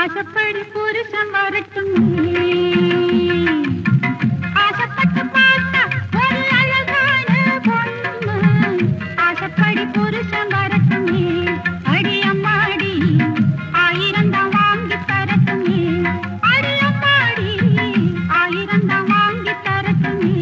ஆசைப்படி புருஷன் வரட்டுமே, ஆசைப்பட்டு பார்த்தா ஒரு அழகான பொண்ணு, ஆசைப்படி புருஷன் வரட்டுமே, அடி அம்மாடி ஆயிரம் தான் வாங்கி தரட்டுமே, அடி அம்மாடி ஆயிரம் தான் வாங்கி தரட்டுமே.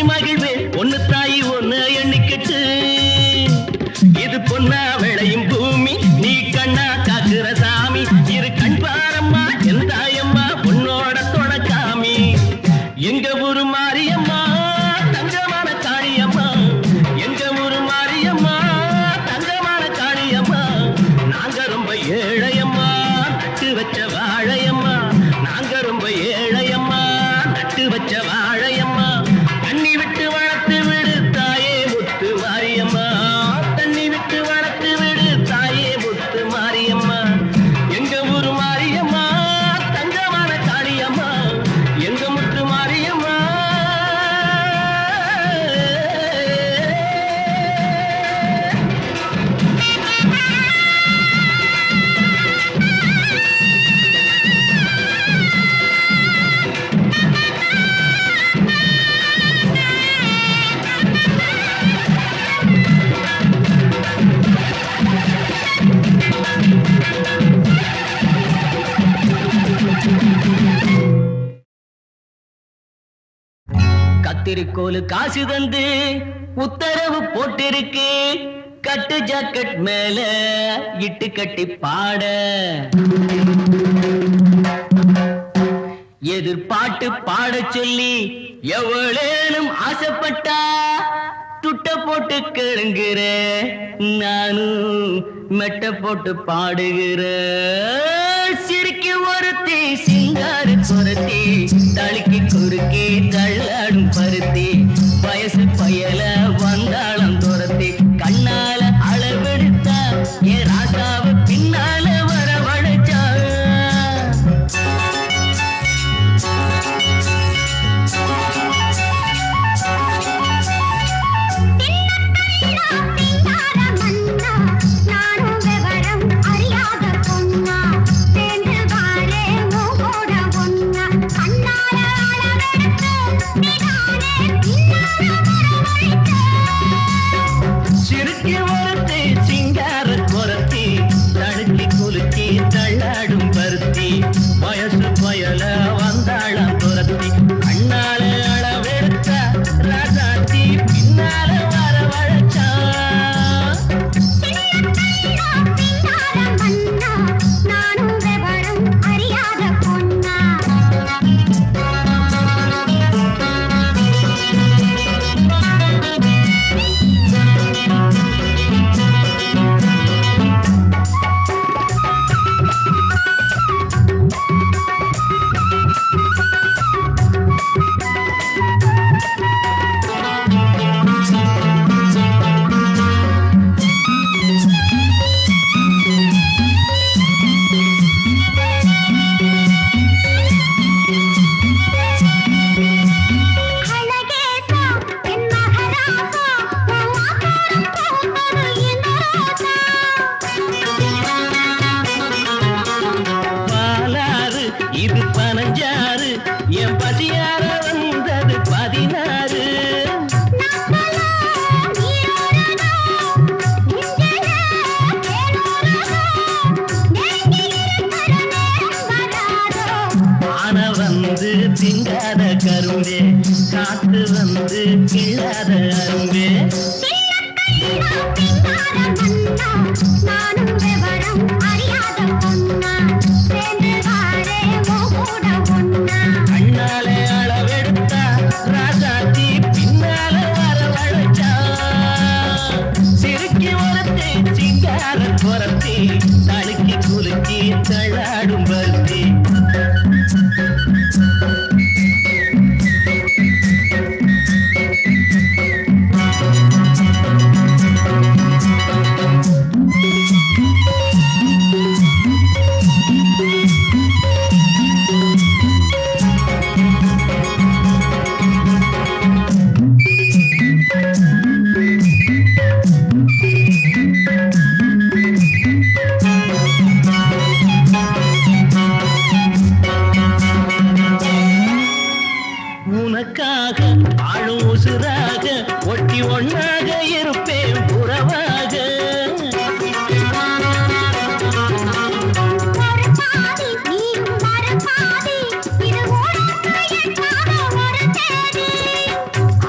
கொஞ்சி மகிழ்வே ஒன்னு தாயி ஒன்னு எண்ணிக்கிட்டு இது பொன்னா விளையும் பூமி நீ கண்ணா காக்குற சாமி இரு கண் பாரம்மா என் தாயம்மா உன்னோட தொடக்காமி எங்க ஊரு மாரியம்மா தங்கமான காளியம்மா எங்க ஊரு மாரியம்மா தங்கமான காளியம்மா நாங்க ரொம்ப ஏழையம்மா நட்டு வச்ச வாழையம்மா நாங்க ரொம்ப ஏழையம்மா நட்டு வச்ச வாழையம்மா தண்ணி விட்டு வளர்த்து விடு தாயே முத்து மாரியம்மா தண்ணி விட்டு வளர்த்து விடு தாயே முத்து மாரியம்மா எங்க ஊரு மாரியம்மா தங்கமான காளியம்மா எங்க முத்து மாரியம்மா கத்திரிக்கோலு காசு தந்து உத்தரவு போட்டிருக்கு கட்டு ஜாக்கெட் மேல இட்டு கட்டி பாட எதிர்பாட்டு பாட சொல்லி எவ்வளேனும் ஆசைப்பட்டா துட்ட போட்டு கேளுங்கிற நானும் மெட்ட போட்டு பாடுகிற சிரிக்கு ஒருத்தி சிங்காரு குரத்தி தளிக்கு குறுக்கி தள்ளாடும் பருத்தி வயசு பயல வந்தாளம் துரத்தி கண்ணால அளவெடுத்தா ஏ ராசாவ பின்னால வரவழைச்சா சிறுக்கி ஒருத்தி சிங்கார குரத்தி தடுக்கி குலுக்கி தள்ளாடும் பருத்தி வயசு பயல வந்தாளம் துரத்தி கண்ணால அளவெடுத்த ராசாத்தி பின்னால வரவழைச்சா இது 15 என் பசியார வந்தது 16 ஆன வந்து திங்காத கரும்பே காத்து வந்து கிள்ளாத அரும்பே கண்ணாலே அளவெடுத்தா ராசாத்தி பின்னால வரவழைச்சா சிறுக்கி ஒருத்தி சிங்கார குரத்தி தடுக்கி குலுக்கி தள்ளாடும் பருத்தி உனக்காக ஆளும் உசுராக ஒட்டி ஒன்னாக இருப்பேன் புறவாக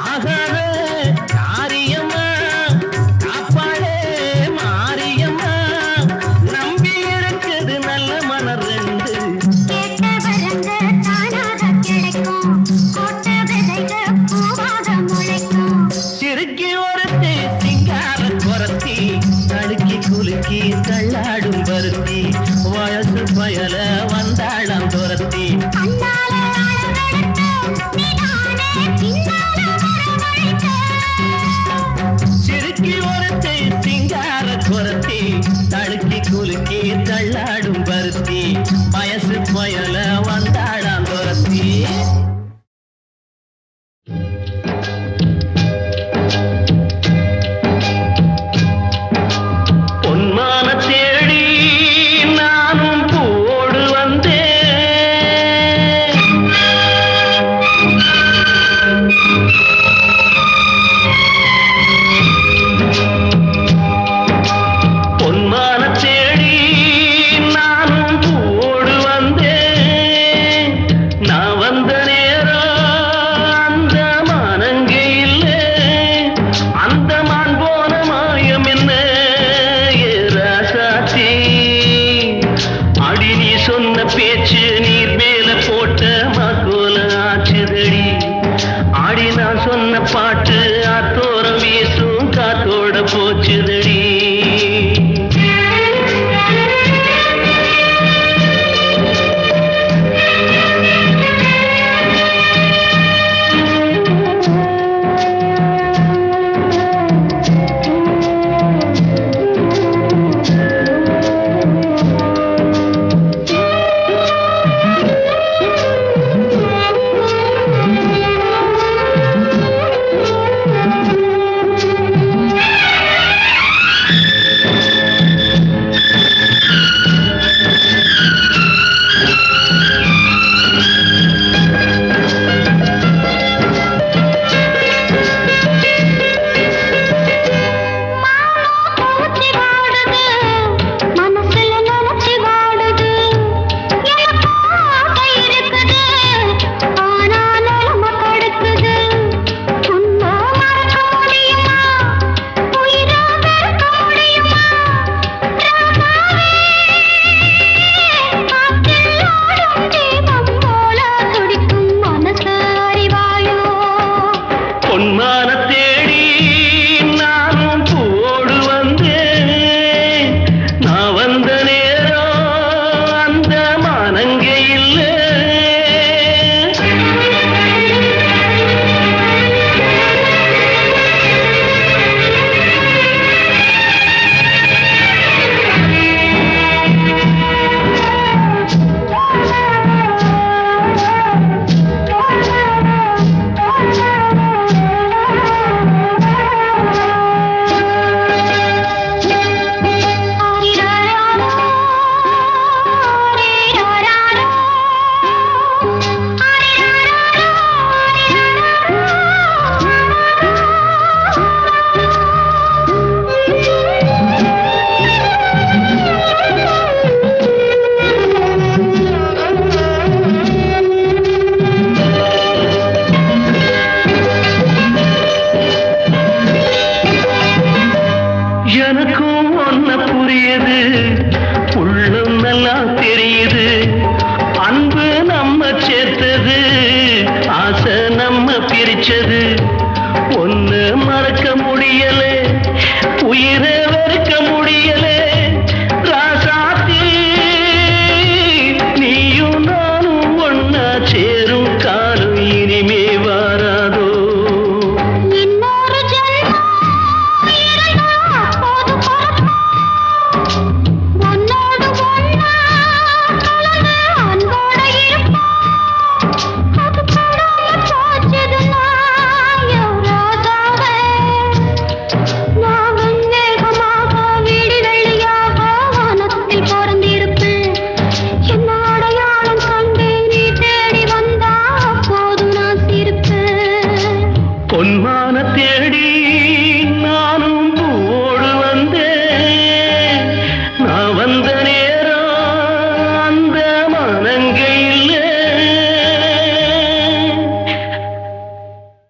ஆக பொன்மான தேடி நானும் பூவோடு வந்தேன். பொன்மான தேடி நானும் பூவோடு வந்தேன். நான் வந்த நேரம் அந்த மானங்கே இல்லை. அந்த மான் போன மாயம் என்ன ஏராசாத்தி. அடி நீ சொன்ன பேச்சு நீர் மேல போட்ட மாக்கோல ஆச்சுதடி. ஆடி நான் சொன்ன பாட்டு ஆத்தோரம் வீசும் காத்தோட போச்சுதடி. பொன்மான தேடி நானும் பூவோடு வந்தேன். நான் வந்த நேரம் அந்த மானங்கே இல்லை. எனக்கும் ஒன்ன புரியுது, உள்ளம் நல்லா தெரியுது. அன்பு நம்ம சேர்த்தது, ஆசை நம்ம பிரிச்சது.